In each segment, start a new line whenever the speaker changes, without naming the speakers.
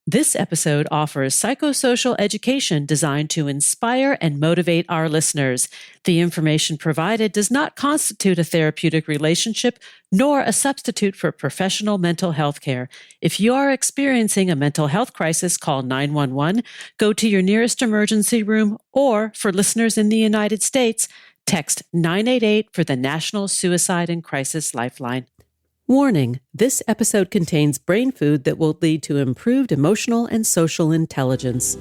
This episode offers psychosocial education designed to inspire and motivate our listeners. The information provided does not constitute a therapeutic relationship nor a substitute for professional mental health care. If you are experiencing a mental health crisis, call 911, go to your nearest emergency room, or for listeners in the United States, text 988 for the National Suicide and Crisis Lifeline. Warning, this episode contains brain food that will lead to improved emotional and social intelligence.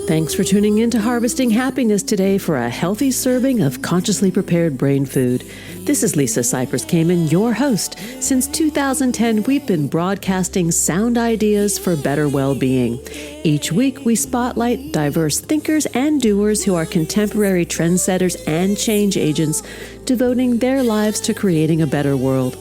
Thanks for tuning in to Harvesting Happiness today for a healthy serving of consciously prepared brain food. This is Lisa Cypers Kamen, your host. Since 2010, we've been broadcasting sound ideas for better well-being. Each week, we spotlight diverse thinkers and doers who are contemporary trendsetters and change agents, devoting their lives to creating a better world.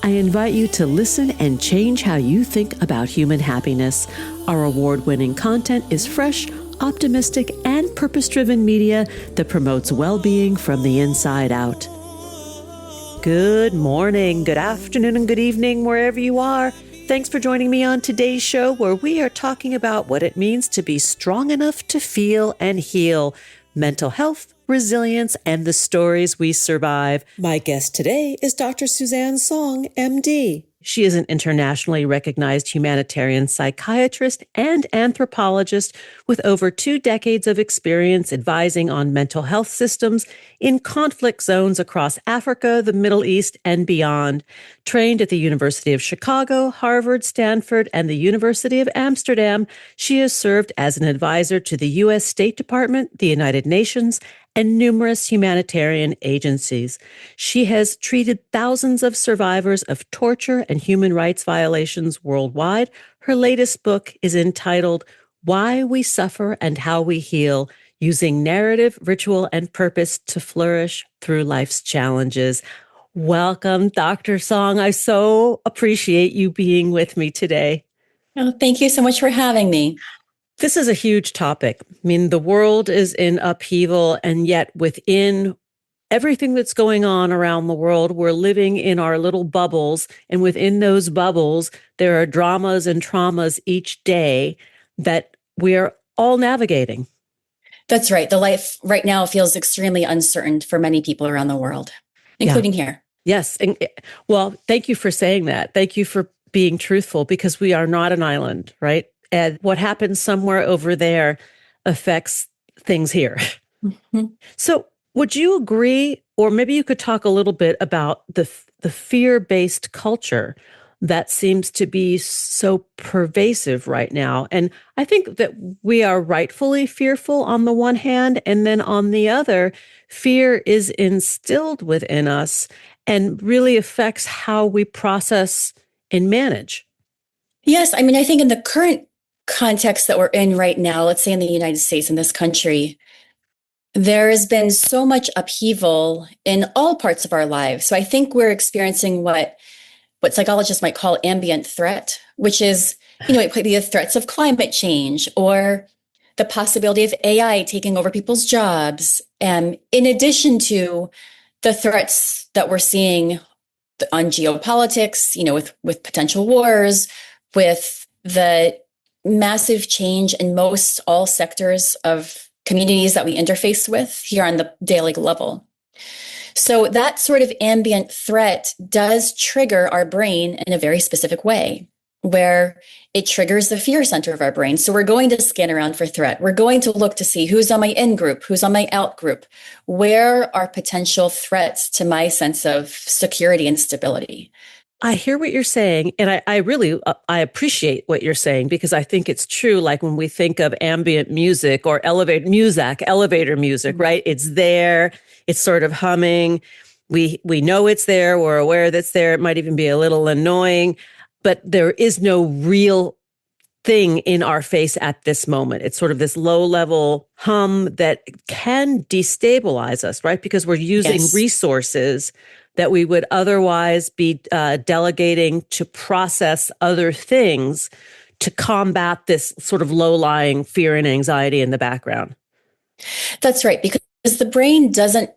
I invite you to listen and change how you think about human happiness. Our award-winning content is fresh, optimistic, and purpose-driven media that promotes well-being from the inside out. Good morning, good afternoon, and good evening, wherever you are. Thanks for joining me on today's show, where we are talking about what it means to be strong enough to feel and heal, mental health, resilience, and the stories we survive. My guest today is Dr. Suzan Song, MD. She is an internationally recognized humanitarian psychiatrist and anthropologist with over 2 decades of experience advising on mental health systems in conflict zones across Africa, the Middle East, and beyond. Trained at the University of Chicago, Harvard, Stanford, and the University of Amsterdam, she has served as an advisor to the U.S. State Department, the United Nations, and numerous humanitarian agencies. She has treated thousands of survivors of torture and human rights violations worldwide. Her latest book is entitled Why We Suffer and How We Heal, Using Narrative, Ritual, and Purpose to Flourish Through Life's Challenges. Welcome, Dr. Song. I so appreciate you being with me today.
Oh, thank you so much for having me.
This is a huge topic. I mean, the world is in upheaval, and yet within everything that's going on around the world, we're living in our little bubbles. And within those bubbles, there are dramas and traumas each day that we're all navigating.
That's right. The life right now feels extremely uncertain for many people around the world, including here.
Yes. And, well, thank you for saying that. Thank you for being truthful, because we are not an island, right? And what happens somewhere over there affects things here.
Mm-hmm.
So would you agree, or maybe you could talk a little bit about the fear-based culture that seems to be so pervasive right now? And I think that we are rightfully fearful on the one hand, and then on the other, fear is instilled within us and really affects how we process and manage.
Yes. I mean, I think in the current context that we're in right now, let's say in the United States, in this country, there has been so much upheaval in all parts of our lives. So I think we're experiencing what psychologists might call ambient threat, which is, it could be the threats of climate change or the possibility of AI taking over people's jobs. In addition to the threats that we're seeing on geopolitics, with potential wars, with the massive change in most all sectors of communities that we interface with here on the daily level. So that sort of ambient threat does trigger our brain in a very specific way, where it triggers the fear center of our brain. So we're going to scan around for threat. We're going to look to see who's on my in group, who's on my out group. Where are potential threats to my sense of security and stability?
I hear what you're saying, and I really appreciate what you're saying, because I think it's true. Like when we think of ambient music or elevator music, right? It's there, it's sort of humming. We know it's there, we're aware that it's there. It might even be a little annoying, but there is no real thing in our face at this moment. It's sort of this low-level hum that can destabilize us, right? Because we're using resources that we would otherwise be delegating to process other things to combat this sort of low-lying fear and anxiety in the background.
That's right, because the brain doesn't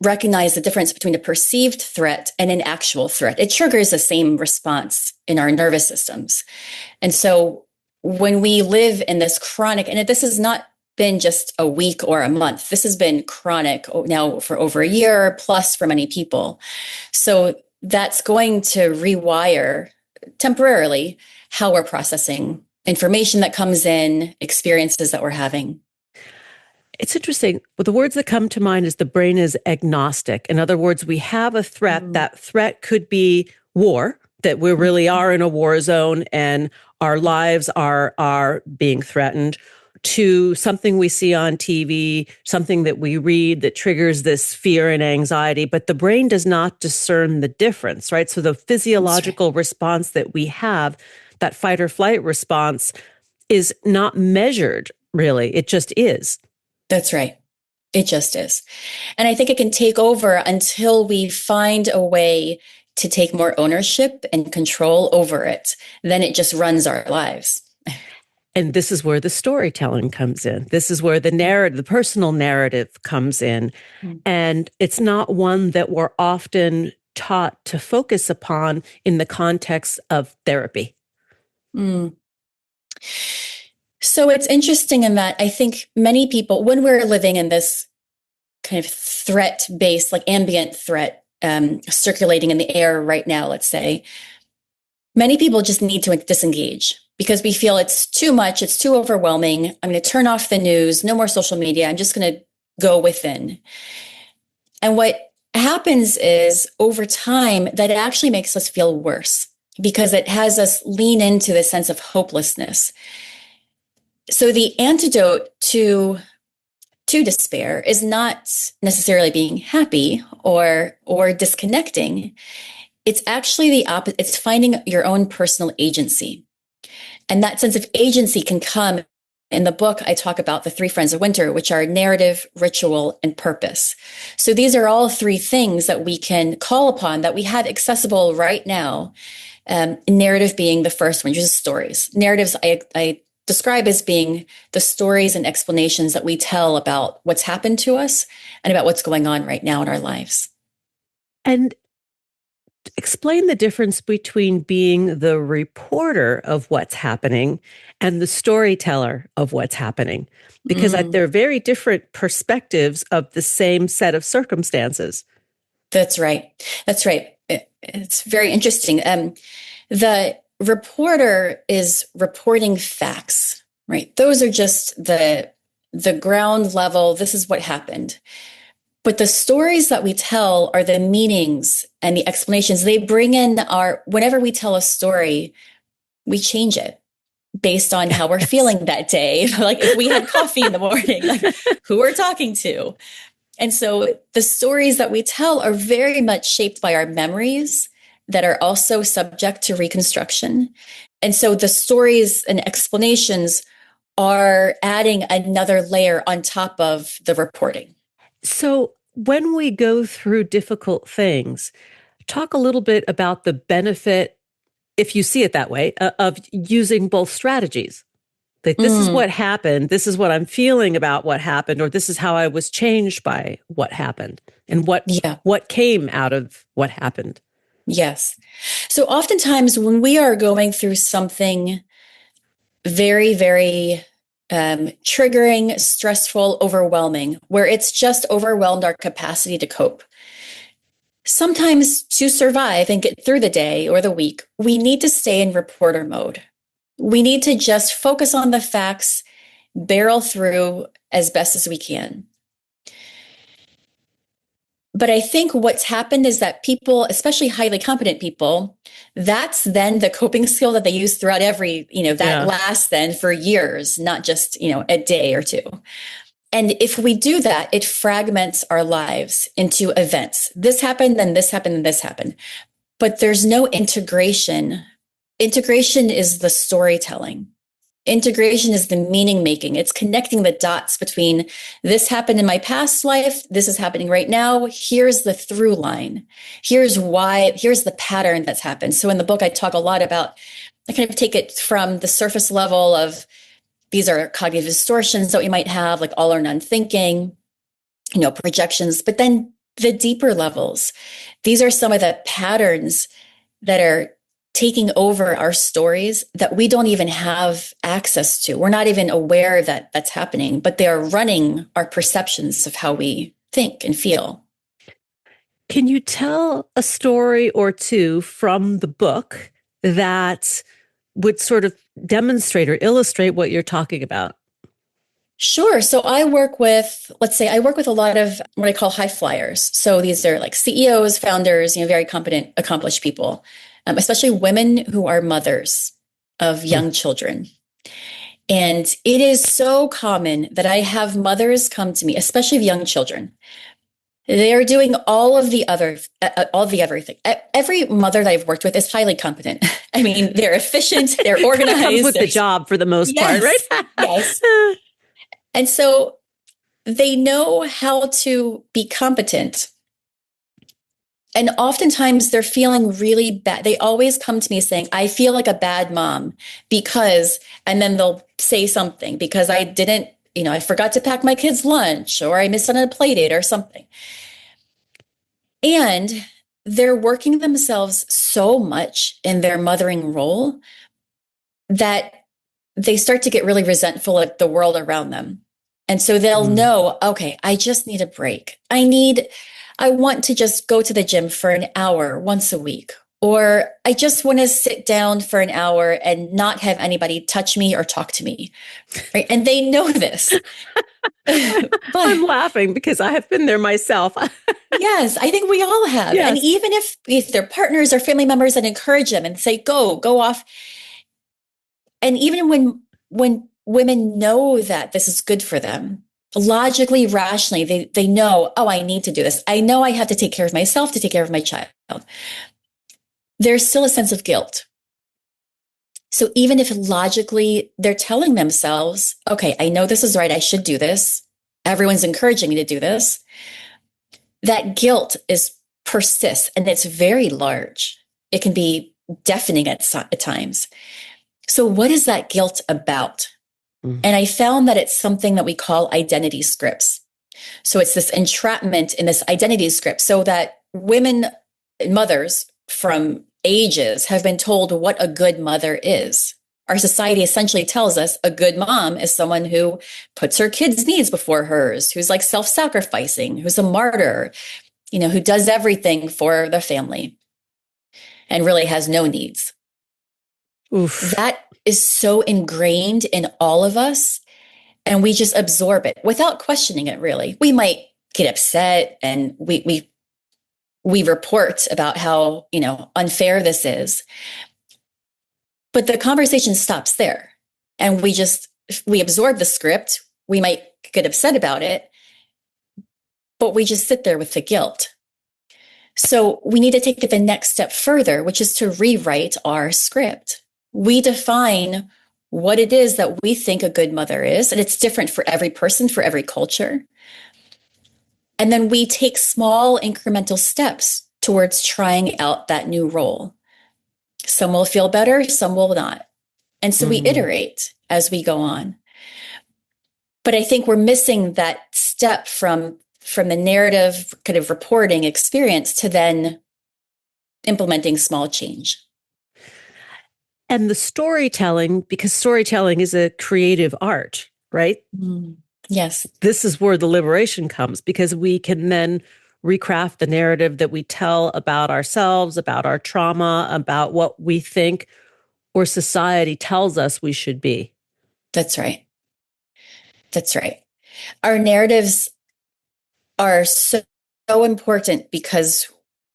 recognize the difference between a perceived threat and an actual threat. It triggers the same response in our nervous systems. And so when we live in this chronic, and this has not been just a week or a month, this has been chronic now for over a year plus for many people. So that's going to rewire temporarily how we're processing information that comes in, experiences that we're having.
It's interesting. Well, the words that come to mind is the brain is agnostic. In other words, we have a threat. That threat could be war, that we really are in a war zone and our lives are being threatened, to something we see on TV, something that we read that triggers this fear and anxiety, but the brain does not discern the difference, right? So the physiological response that we have, that fight or flight response, is not measured, really. It just is.
That's right. It just is. And I think it can take over until we find a way to take more ownership and control over it. Then it just runs our lives.
And this is where the storytelling comes in. This is where the narrative, the personal narrative comes in. And it's not one that we're often taught to focus upon in the context of therapy.
So it's interesting in that I think many people, when we're living in this kind of threat-based, like ambient threat circulating in the air right now, let's say, many people just need to disengage because we feel it's too much, it's too overwhelming. I'm going to turn off the news, no more social media. I'm just going to go within. And what happens is over time, that actually makes us feel worse because it has us lean into the sense of hopelessness. So the antidote to despair is not necessarily being happy or disconnecting. It's actually the opposite. It's finding your own personal agency. And that sense of agency can come in the book. I talk about the 3 friends of winter, which are narrative, ritual, and purpose. So these are all 3 things that we can call upon that we have accessible right now. Narrative being the first one, which is stories. Narratives I describe as being the stories and explanations that we tell about what's happened to us and about what's going on right now in our lives.
And explain the difference between being the reporter of what's happening and the storyteller of what's happening, because they're very different perspectives of the same set of circumstances.
That's right. That's right. It's very interesting. The reporter is reporting facts, right? Those are just the ground level. This is what happened. But the stories that we tell are the meanings and the explanations. They bring in whenever we tell a story, we change it based on how we're feeling that day. Like if we had coffee in the morning, like who we're talking to. And so the stories that we tell are very much shaped by our memories that are also subject to reconstruction. And so the stories and explanations are adding another layer on top of the reporting.
So when we go through difficult things, talk a little bit about the benefit, if you see it that way, of using both strategies. Like this is what happened, this is what I'm feeling about what happened, or this is how I was changed by what happened, and what came out of what happened.
Yes. So oftentimes when we are going through something very, very triggering, stressful, overwhelming, where it's just overwhelmed our capacity to cope, sometimes to survive and get through the day or the week, we need to stay in reporter mode. We need to just focus on the facts, barrel through as best as we can. But I think what's happened is that people, especially highly competent people, that's then the coping skill that they use throughout lasts then for years, not just, a day or 2. And if we do that, it fragments our lives into events. This happened, then this happened, and this happened. But there's no integration. Integration is the storytelling. Integration is the meaning making. It's connecting the dots between this happened in my past life. This is happening right now. Here's the through line. Here's the pattern that's happened. So in the book, I talk a lot about, I kind of take it from the surface level of these are cognitive distortions that we might have, like all or none thinking, projections, but then the deeper levels. These are some of the patterns that are taking over our stories that we don't even have access to. We're not even aware that that's happening, but they are running our perceptions of how we think and feel.
Can you tell a story or two from the book that would sort of demonstrate or illustrate what you're talking about?
Sure. So I work with, let's say, I work with a lot of what I call high flyers. So these are like CEOs, founders, very competent, accomplished people, especially women who are mothers of young children. And it is so common that I have mothers come to me, especially of young children. They are doing all the everything. Every mother that I've worked with is highly competent. I mean, they're efficient, they're organized.
Comes with the job for the most part, right?
Yes. And so they know how to be competent. And oftentimes they're feeling really bad. They always come to me saying, I feel like a bad mom because, and then they'll say something because I didn't, I forgot to pack my kids' lunch or I missed on a play date or something. And they're working themselves so much in their mothering role that they start to get really resentful at the world around them. And so they'll know, okay, I just need a break. I want to just go to the gym for an hour once a week, or I just want to sit down for an hour and not have anybody touch me or talk to me. Right? And they know this.
But I'm laughing because I have been there myself.
Yes, I think we all have.
Yes.
And even if their partners or family members that encourage them and say, go off. And even when women know that this is good for them, logically, rationally, they know, oh, I need to do this. I know I have to take care of myself to take care of my child. There's still a sense of guilt. So even if logically they're telling themselves, okay, I know this is right, I should do this, everyone's encouraging me to do this, that guilt persists and it's very large. It can be deafening at times. So what is that guilt about? And I found that it's something that we call identity scripts. So it's this entrapment in this identity script so that women, mothers from ages have been told what a good mother is. Our society essentially tells us a good mom is someone who puts her kids' needs before hers, who's like self-sacrificing, who's a martyr, who does everything for the family and really has no needs. Oof. That is so ingrained in all of us, and we just absorb it without questioning it, really. We might get upset and we report about how, unfair this is. But the conversation stops there. And we absorb the script. We might get upset about it, but we just sit there with the guilt. So we need to take it the next step further, which is to rewrite our script. We define what it is that we think a good mother is, and it's different for every person, for every culture. And then we take small incremental steps towards trying out that new role. Some will feel better, some will not. And so we iterate as we go on. But I think we're missing that step from the narrative kind of reporting experience to then implementing small change.
And the storytelling, because storytelling is a creative art, right?
Yes.
This is where the liberation comes, because we can then recraft the narrative that we tell about ourselves, about our trauma, about what we think or society tells us we should be.
That's right. That's right. Our narratives are so important because,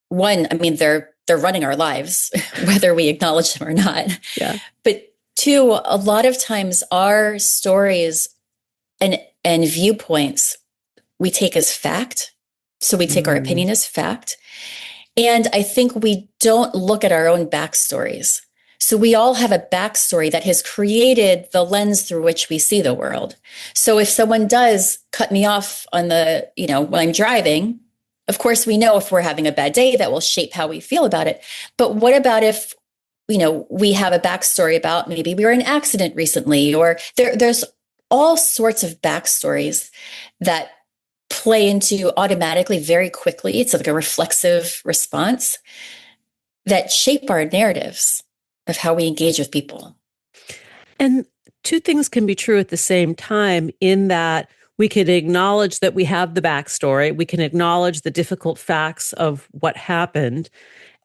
one, I mean, they're running our lives, whether we acknowledge them or not.
Yeah.
But two, a lot of times our stories and viewpoints we take as fact. So we take our opinion as fact. And I think we don't look at our own backstories. So we all have a backstory that has created the lens through which we see the world. So if someone does cut me off on when I'm driving, of course, we know if we're having a bad day, that will shape how we feel about it. But what about if, we have a backstory about maybe we were in an accident recently, or there's all sorts of backstories that play into automatically very quickly. It's like a reflexive response that shape our narratives of how we engage with people.
And two things can be true at the same time, in that we can acknowledge that we have the backstory, we can acknowledge the difficult facts of what happened,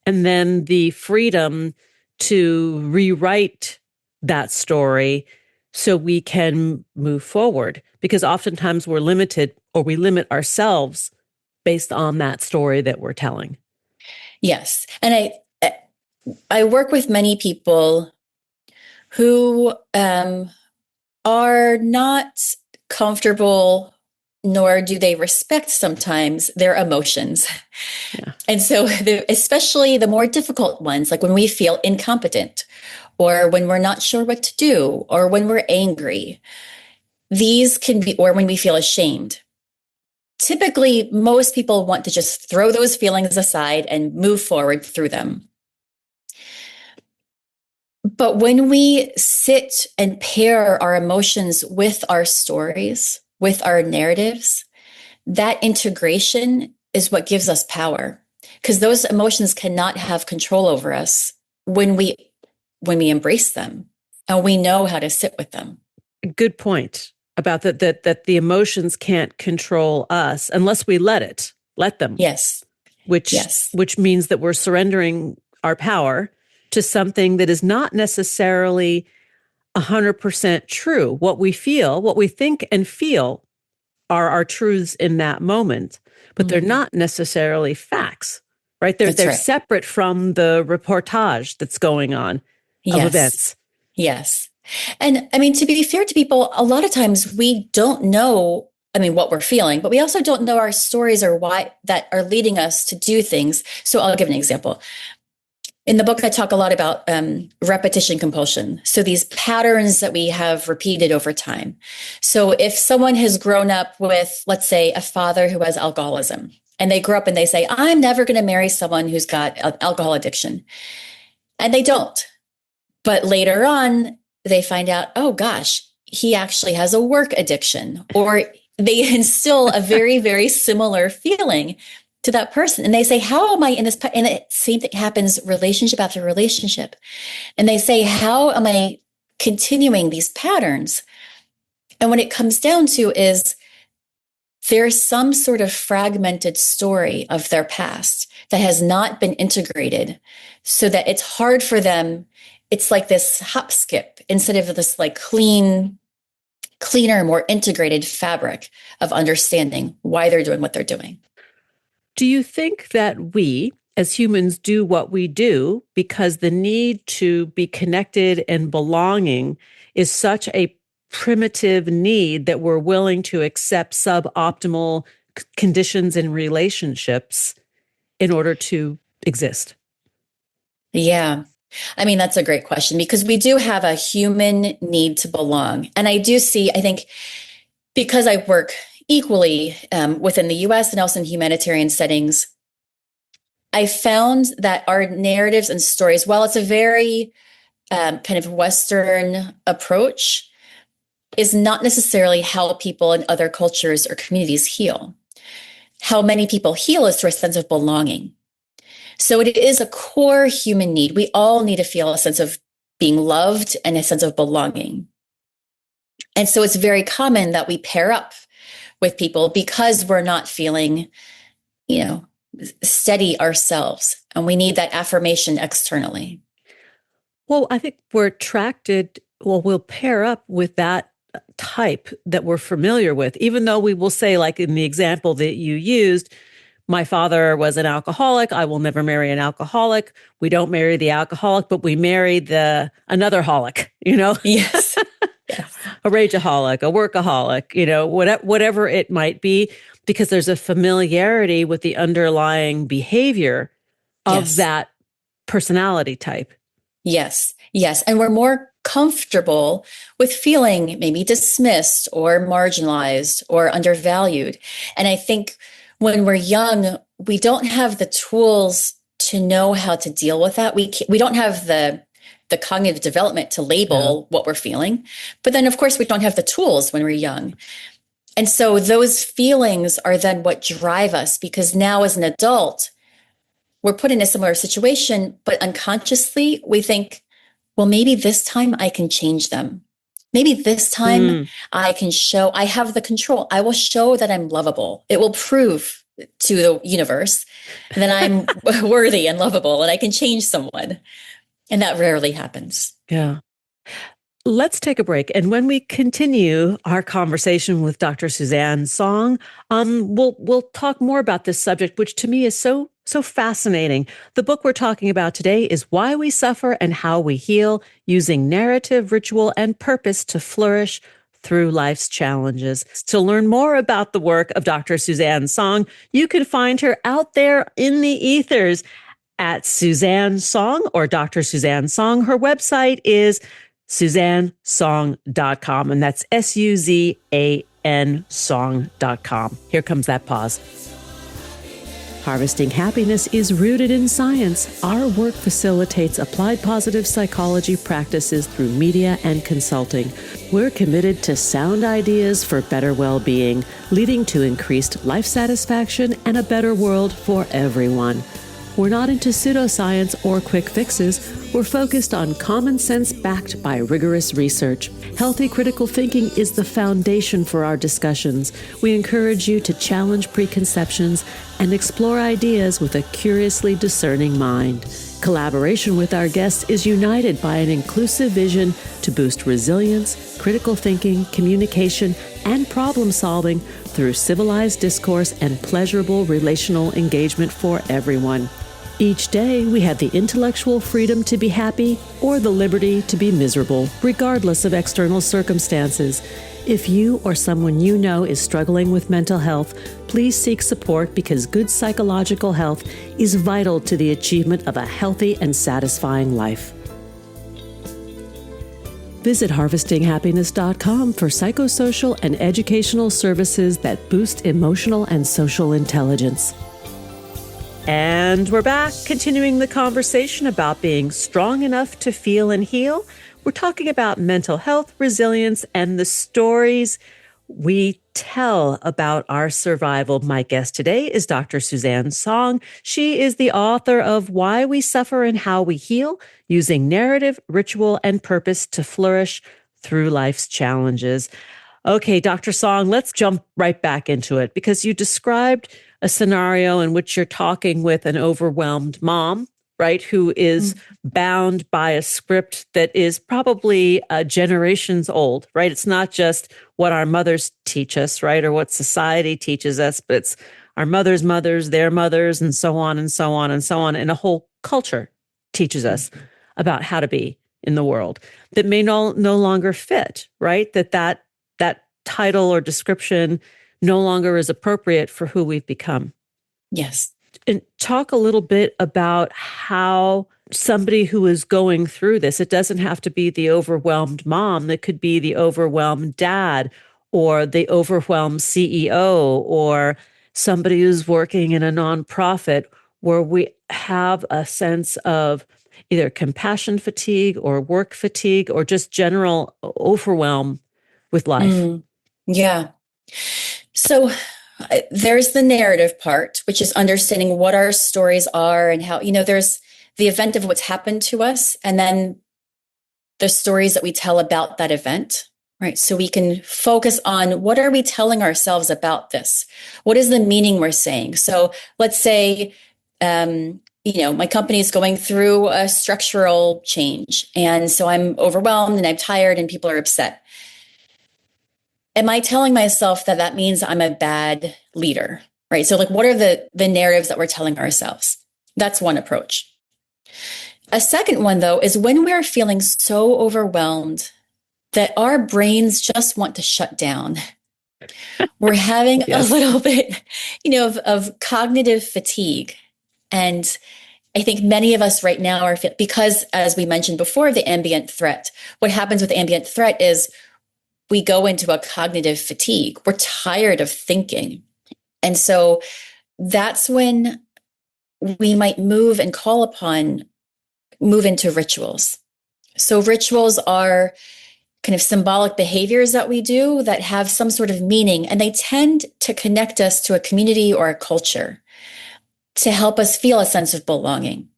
and then the freedom to rewrite that story so we can move forward. Because oftentimes we're limited, or we limit ourselves based on that story that we're telling.
Yes. And I work with many people who are not comfortable, nor do they respect sometimes their emotions.
Yeah.
And so, especially the more difficult ones, like when we feel incompetent, or when we're not sure what to do, or when we're angry, these can be, or when we feel ashamed. Typically, most people want to just throw those feelings aside and move forward through them. But when we sit and pair our emotions with our stories, with our narratives, that integration is what gives us power, because those emotions cannot have control over us when we embrace them and we know how to sit with them.
Good point about that the emotions can't control us unless we let them.
Yes.
Which means that we're surrendering our power to something that is not necessarily 100% true. What we feel, what we think and feel are our truths in that moment, but they're not necessarily facts, right? They're
That's right.
separate from the reportage that's going on of events.
Yes. And I mean, to be fair to people, a lot of times we don't know, what we're feeling, but we also don't know our stories or why that are leading us to do things. So I'll give an example. In the book, I talk a lot about repetition compulsion. So these patterns that we have repeated over time. So if someone has grown up with, let's say, a father who has alcoholism, and they grow up and they say, I'm never going to marry someone who's got alcohol addiction. And they don't. But later on, they find out, oh gosh, he actually has a work addiction, or they instill a very, very similar feeling to that person. And they say, how am I in this? And the same thing happens relationship after relationship. And they say, how am I continuing these patterns? And what it comes down to is there's some sort of fragmented story of their past that has not been integrated, so that it's hard for them. It's like this hop skip instead of this like cleaner, more integrated fabric of understanding why they're doing what they're doing.
Do you think that we, as humans, do what we do because the need to be connected and belonging is such a primitive need that we're willing to accept suboptimal conditions in relationships in order to exist?
Yeah. That's a great question, because we do have a human need to belong. And I think, because I work equally within the US and also in humanitarian settings, I found that our narratives and stories, while it's a very kind of Western approach, is not necessarily how people in other cultures or communities heal. How many people heal is through a sense of belonging. So it is a core human need. We all need to feel a sense of being loved and a sense of belonging. And so it's very common that we pair up with people because we're not feeling, steady ourselves. And we need that affirmation externally.
Well, I think we'll pair up with that type that we're familiar with, even though we will say, like in the example that you used, my father was an alcoholic. I will never marry an alcoholic. We don't marry the alcoholic, but we marry another holic,
Yes.
Yes. A rageaholic, a workaholic, whatever it might be, because there's a familiarity with the underlying behavior of that personality type.
Yes. And we're more comfortable with feeling maybe dismissed or marginalized or undervalued. And I think when we're young, we don't have the tools to know how to deal with that. We don't have the cognitive development to label what we're feeling. But then, of course, we don't have the tools when we're young. And so those feelings are then what drive us, because now as an adult, we're put in a similar situation, but unconsciously we think, well, maybe this time I can change them. Maybe this time I can show I have the control. I will show that I'm lovable. It will prove to the universe that I'm worthy and lovable and I can change someone. And that rarely happens.
Yeah. Let's take a break. And when we continue our conversation with Dr. Suzan Song, we'll talk more about this subject, which to me is so fascinating. The book we're talking about today is Why We Suffer and How We Heal, Using Narrative, Ritual, and Purpose to Flourish Through Life's Challenges. To learn more about the work of Dr. Suzan Song, you can find her out there in the ethers at Suzan Song or Dr. Suzan Song. Her website is SuzanSong.com, and that's SUZAN song.com. Here comes that pause. Harvesting Happiness is rooted in science. Our work facilitates applied positive psychology practices through media and consulting. We're committed to sound ideas for better well-being, leading to increased life satisfaction and a better world for everyone. We're not into pseudoscience or quick fixes. We're focused on common sense backed by rigorous research. Healthy critical thinking is the foundation for our discussions. We encourage you to challenge preconceptions and explore ideas with a curiously discerning mind. Collaboration with our guests is united by an inclusive vision to boost resilience, critical thinking, communication, and problem solving through civilized discourse and pleasurable relational engagement for everyone. Each day, we have the intellectual freedom to be happy or the liberty to be miserable, regardless of external circumstances. If you or someone you know is struggling with mental health, please seek support because good psychological health is vital to the achievement of a healthy and satisfying life. Visit harvestinghappiness.com for psychosocial and educational services that boost emotional and social intelligence. And we're back, continuing the conversation about being strong enough to feel and heal. We're talking about mental health, resilience, and the stories we tell about our survival. My guest today is Dr. Suzan Song. She is the author of Why We Suffer and How We Heal, Using Narrative, Ritual, and Purpose to Flourish Through Life's Challenges. Okay, Dr. Song, let's jump right back into it because you described a scenario in which you're talking with an overwhelmed mom, right, who is bound by a script that is probably generations old, right? It's not just what our mothers teach us, right, or what society teaches us, but it's our mothers' mothers, their mothers, and so on and so on and so on. And a whole culture teaches us about how to be in the world that may no longer fit, right? That title or description no longer is appropriate for who we've become.
Yes.
And talk a little bit about how somebody who is going through this, it doesn't have to be the overwhelmed mom, it could be the overwhelmed dad or the overwhelmed CEO or somebody who's working in a nonprofit where we have a sense of either compassion fatigue or work fatigue or just general overwhelm with life.
Yeah. So there's the narrative part, which is understanding what our stories are and how, there's the event of what's happened to us and then the stories that we tell about that event, right? So we can focus on what are we telling ourselves about this? What is the meaning we're saying? So let's say, my company is going through a structural change. And so I'm overwhelmed and I'm tired and people are upset. Am I telling myself that means I'm a bad leader, right? So what are the narratives that we're telling ourselves? That's one approach. A second one, though, is when we're feeling so overwhelmed that our brains just want to shut down. We're having a little bit, of cognitive fatigue. And I think many of us right now are, because as we mentioned before, the ambient threat, what happens with ambient threat is we go into a cognitive fatigue. We're tired of thinking. And so that's when we might move into rituals. So rituals are kind of symbolic behaviors that we do that have some sort of meaning, and they tend to connect us to a community or a culture to help us feel a sense of belonging.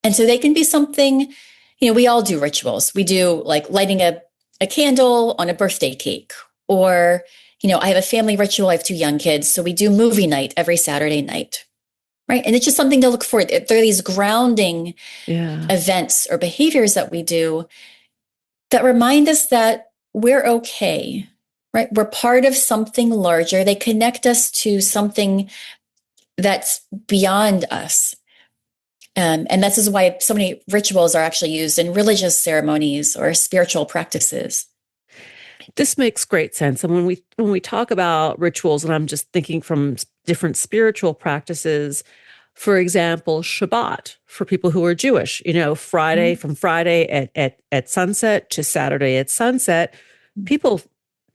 And so they can be something, we all do rituals. We do like lighting a candle on a birthday cake, or, I have a family ritual. I have 2 young kids. So we do movie night every Saturday night, right? And it's just something to look for. There are these grounding events or behaviors that we do that remind us that we're okay, right? We're part of something larger. They connect us to something that's beyond us. And this is why so many rituals are actually used in religious ceremonies or spiritual practices.
This makes great sense. And when we talk about rituals, and I'm just thinking from different spiritual practices, for example, Shabbat for people who are Jewish, Friday from Friday at sunset to Saturday at sunset, people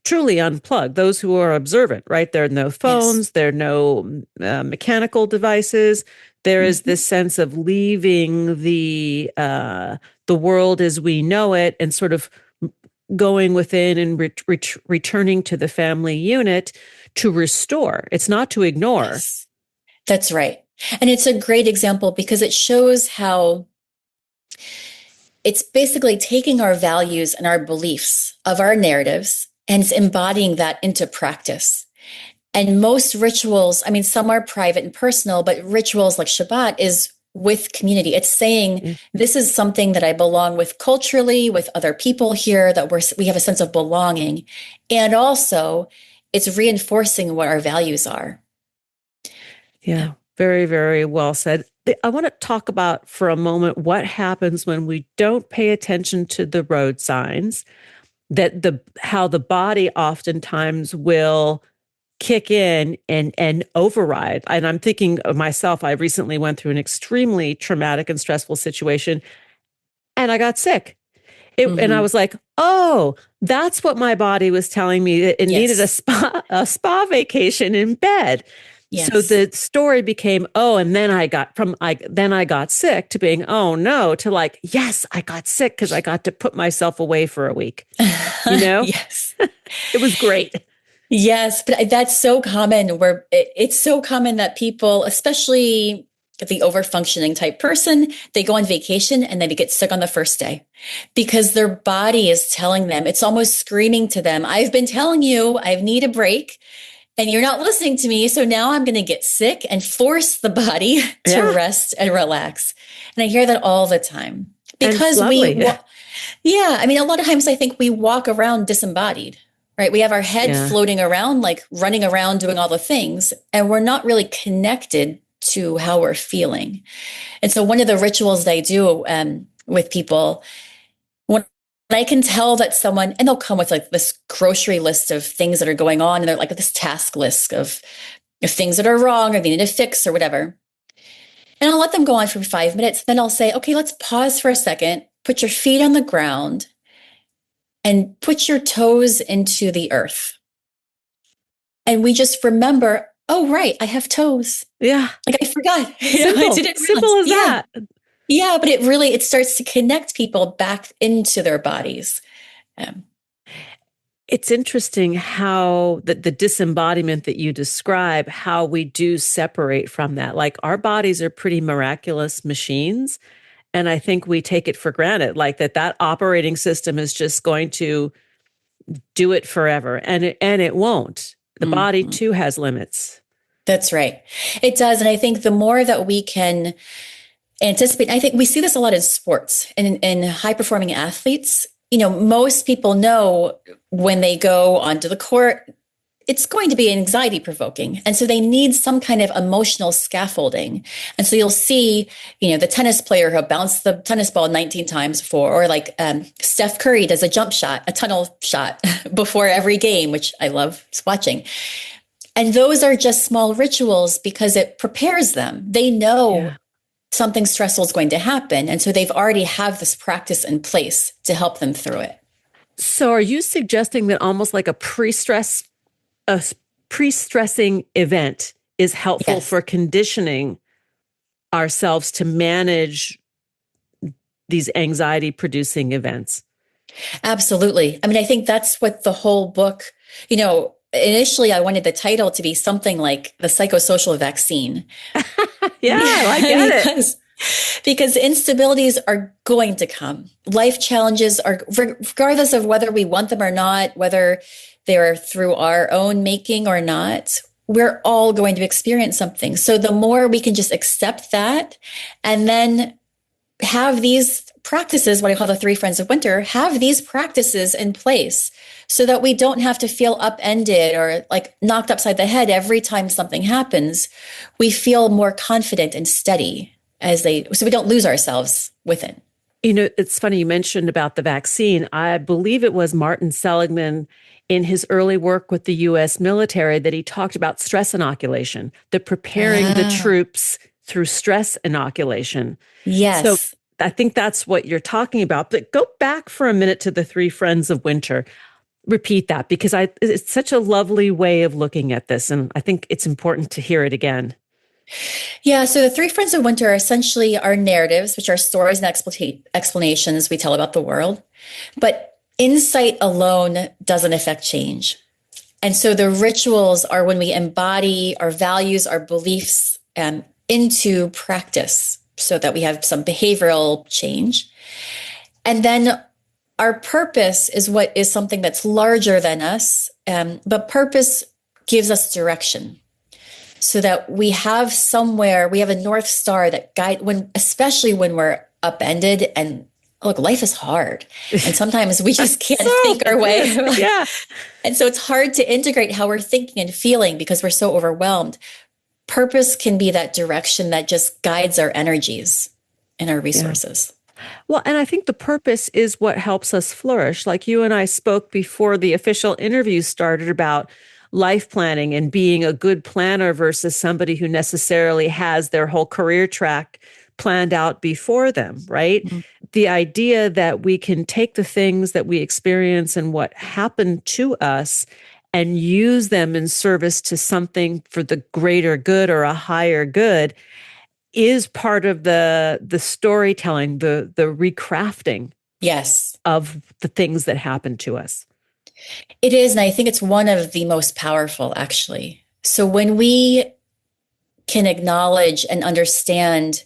truly unplug. Those who are observant, right? There are no phones, there are no mechanical devices. There is this sense of leaving the world as we know it and sort of going within and returning to the family unit to restore. It's not to ignore.
Yes, that's right. And it's a great example because it shows how it's basically taking our values and our beliefs of our narratives and it's embodying that into practice. And most rituals, some are private and personal, but rituals like Shabbat is with community. It's saying, this is something that I belong with culturally, with other people here, that we have a sense of belonging. And also, it's reinforcing what our values are.
Yeah, very, very well said. I want to talk about for a moment what happens when we don't pay attention to the road signs, how the body oftentimes will kick in and override. And I'm thinking of myself, I recently went through an extremely traumatic and stressful situation and I got sick. And I was like, oh, that's what my body was telling me. It needed a spa vacation in bed. Yes. So the story became, and then I got sick, to being, oh no, to like, yes, I got sick because I got to put myself away for a week.
Yes.
It was great.
Yes, but that's so common where it's so common that people, especially the over-functioning type person, they go on vacation and then they get sick on the first day because their body is telling them, it's almost screaming to them, I've been telling you, I need a break and you're not listening to me. So now I'm going to get sick and force the body to rest and relax. And I hear that all the time because a lot of times I think we walk around disembodied. Right. We have our head floating around, like running around, doing all the things, and we're not really connected to how we're feeling. And so one of the rituals that I do with people, when I can tell that someone, and they'll come with like this grocery list of things that are going on, and they're like this task list of things that are wrong or they need to fix or whatever. And I'll let them go on for 5 minutes. Then I'll say, okay, let's pause for a second, put your feet on the ground, and put your toes into the earth. And we just remember, oh, right, I have toes.
Yeah.
Like I forgot.
Simple, simple as that.
Yeah, but it starts to connect people back into their bodies.
It's interesting how the disembodiment that you describe, how we do separate from that. Like our bodies are pretty miraculous machines. And I think we take it for granted, like that operating system is just going to do it forever. And it won't. The body too has limits.
That's right. It does. And I think the more that we can anticipate, I think we see this a lot in sports and in high performing athletes. Most people know when they go onto the court, it's going to be anxiety provoking. And so they need some kind of emotional scaffolding. And so you'll see, the tennis player who bounced the tennis ball 19 times before, or like Steph Curry does a jump shot, a tunnel shot before every game, which I love watching. And those are just small rituals because it prepares them. They know something stressful is going to happen. And so they've already have this practice in place to help them through it.
So are you suggesting that almost like a pre-stressing event is helpful for conditioning ourselves to manage these anxiety-producing events?
Absolutely. I mean, I think that's what the whole book, initially I wanted the title to be something like the psychosocial vaccine.
Yeah, I get it.
Because instabilities are going to come. Life challenges are, regardless of whether we want them or not, whether they're through our own making or not, we're all going to experience something. So the more we can just accept that and then have these practices, what I call the three friends of winter, have these practices in place so that we don't have to feel upended or like knocked upside the head every time something happens. We feel more confident and steady so we don't lose ourselves within.
It's funny you mentioned about the vaccine. I believe it was Martin Seligman in his early work with the US military that he talked about stress inoculation, the preparing the troops through stress inoculation.
Yes.
So I think that's what you're talking about. But go back for a minute to the three friends of winter. Repeat that because it's such a lovely way of looking at this. And I think it's important to hear it again.
Yeah, so the three friends of winter are essentially our narratives, which are stories and explanations we tell about the world. But insight alone doesn't affect change. And so the rituals are when we embody our values, our beliefs into practice so that we have some behavioral change. And then our purpose is what is something that's larger than us, but purpose gives us direction. So that we have a North Star that guide especially when we're upended and look, life is hard. And sometimes we just can't think our way.
Yeah.
And so it's hard to integrate how we're thinking and feeling because we're so overwhelmed. Purpose can be that direction that just guides our energies and our resources.
Yeah. Well, and I think the purpose is what helps us flourish. Like you and I spoke before the official interview started about life planning and being a good planner versus somebody who necessarily has their whole career track planned out before them, right? Mm-hmm. The idea that we can take the things that we experience and what happened to us and use them in service to something for the greater good or a higher good is part of the storytelling, the recrafting,
yes,
of the things that happen to us.
It is. And I think it's one of the most powerful, actually. So when we can acknowledge and understand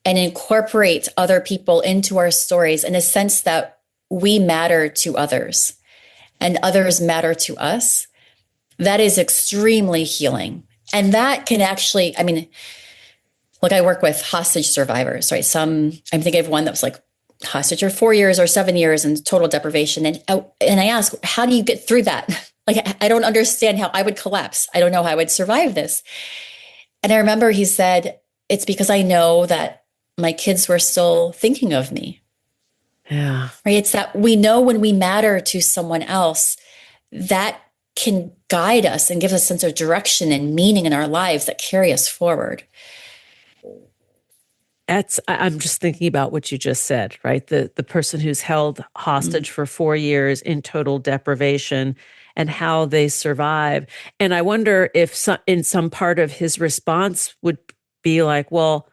and incorporate other people into our stories in a sense that we matter to others and others matter to us, that is extremely healing. And that can actually, look, I work with hostage survivors, right? I'm thinking of one that was like hostage for 4 years or 7 years and total deprivation. And I ask, how do you get through that? Like, I don't understand how I would collapse. I don't know how I would survive this. And I remember he said, it's because I know that my kids were still thinking of me.
Yeah.
Right. It's that we know when we matter to someone else, that can guide us and give us a sense of direction and meaning in our lives that carry us forward.
I'm just thinking about what you just said, right? The person who's held hostage for 4 years in total deprivation and how they survive. And I wonder if in some part of his response would be like, well,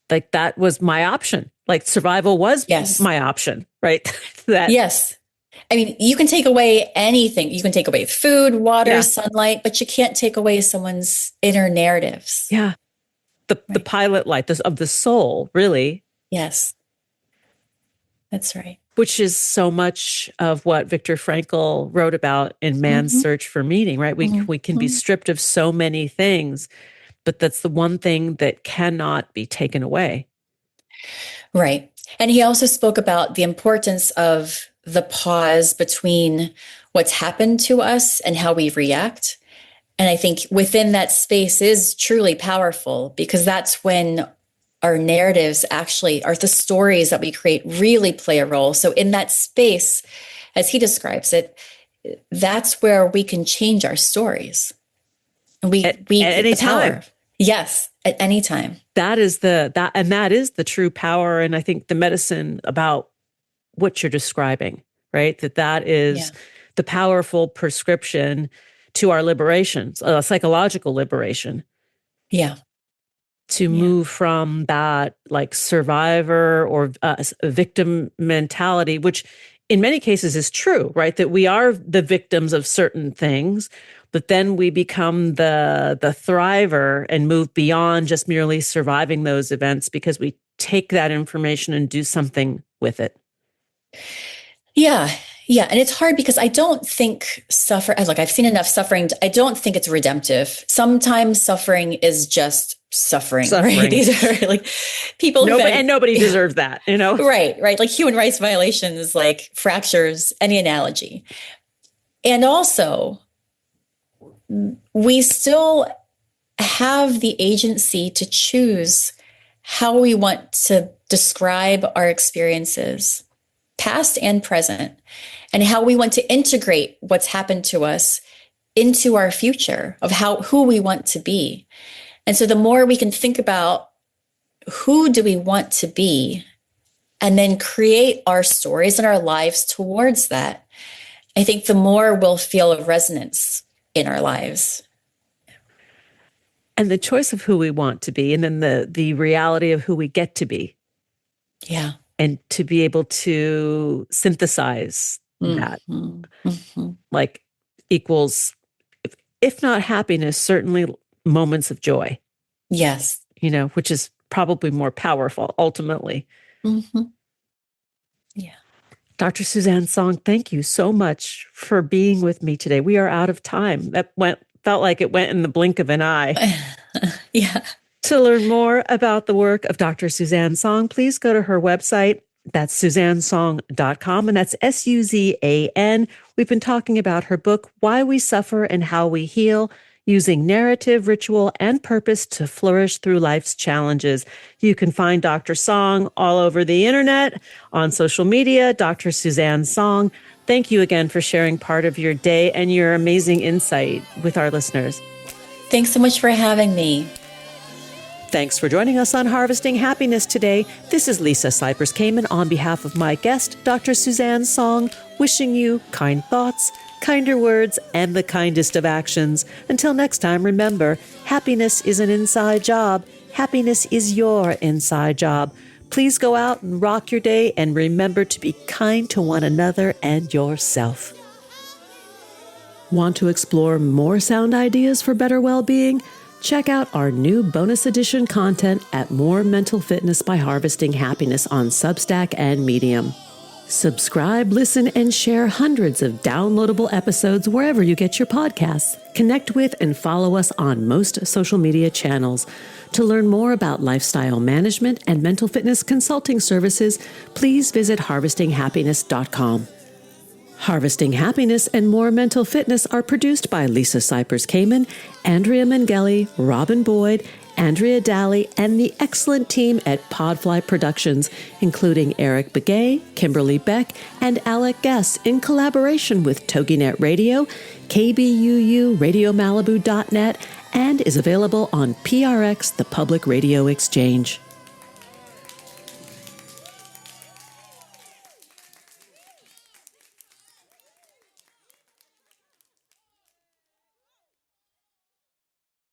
like that was my option. Like survival was my option, right?
Yes. You can take away anything. You can take away food, water, sunlight, but you can't take away someone's inner narratives.
Yeah. The pilot light of the soul, really.
Yes. That's right.
Which is so much of what Viktor Frankl wrote about in Man's Search for Meaning, right? We can be stripped of so many things, but that's the one thing that cannot be taken away.
Right. And he also spoke about the importance of the pause between what's happened to us and how we react. And I think within that space is truly powerful because that's when our narratives actually are the stories that we create really play a role. So in that space, as he describes it, that's where we can change our stories. We
at any time.
Yes, at any time.
That is the true power. And I think the medicine about what you're describing, right? That is the powerful prescription to our liberation, a psychological liberation.
Yeah.
To move from that like survivor or victim mentality, which in many cases is true, right? That we are the victims of certain things, but then we become the thriver and move beyond just merely surviving those events because we take that information and do something with it.
Yeah. Yeah. And it's hard because I don't think I've seen enough suffering. I don't think it's redemptive. Sometimes suffering is just suffering. Right? These are like people
and nobody deserves that,
Right. Like human rights violations, like fractures, any analogy. And also, we still have the agency to choose how we want to describe our experiences, past and present, and how we want to integrate what's happened to us into our future of who we want to be. And so the more we can think about who do we want to be and then create our stories and our lives towards that, I think the more we'll feel a resonance in our lives.
And the choice of who we want to be, and then the reality of who we get to be.
Yeah.
And to be able to synthesize that, like equals, if not happiness, certainly moments of joy.
Yes.
Which is probably more powerful ultimately.
Yeah.
Dr. Suzan Song, thank you so much for being with me today. We are out of time. That felt like it went in the blink of an eye.
Yeah.
To learn more about the work of Dr. Suzan Song, please go to her website. That's SuzanSong.com, and that's SUZAN. We've been talking about her book, Why We Suffer and How We Heal, using narrative, ritual, and purpose to flourish through life's challenges. You can find Dr. Song all over the internet, on social media, Dr. Suzan Song. Thank you again for sharing part of your day and your amazing insight with our listeners.
Thanks so much for having me.
Thanks for joining us on Harvesting Happiness today. This is Lisa Cypers Kamen on behalf of my guest, Dr. Suzan Song, wishing you kind thoughts, kinder words, and the kindest of actions. Until next time, remember, happiness is an inside job. Happiness is your inside job. Please go out and rock your day, and remember to be kind to one another and yourself. Want to explore more sound ideas for better well-being? Check out our new bonus edition content at More Mental Fitness by Harvesting Happiness on Substack and Medium. Subscribe, listen, and share hundreds of downloadable episodes wherever you get your podcasts. Connect with and follow us on most social media channels. To learn more about lifestyle management and mental fitness consulting services, please visit harvestinghappiness.com. Harvesting Happiness and More Mental Fitness are produced by Lisa Cypers Kamen, Andrea Mengele, Robin Boyd, Andrea Daly, and the excellent team at Podfly Productions, including Eric Begay, Kimberly Beck, and Alec Guest, in collaboration with TogiNet Radio, KBUU, RadioMalibu.net, and is available on PRX, the Public Radio Exchange.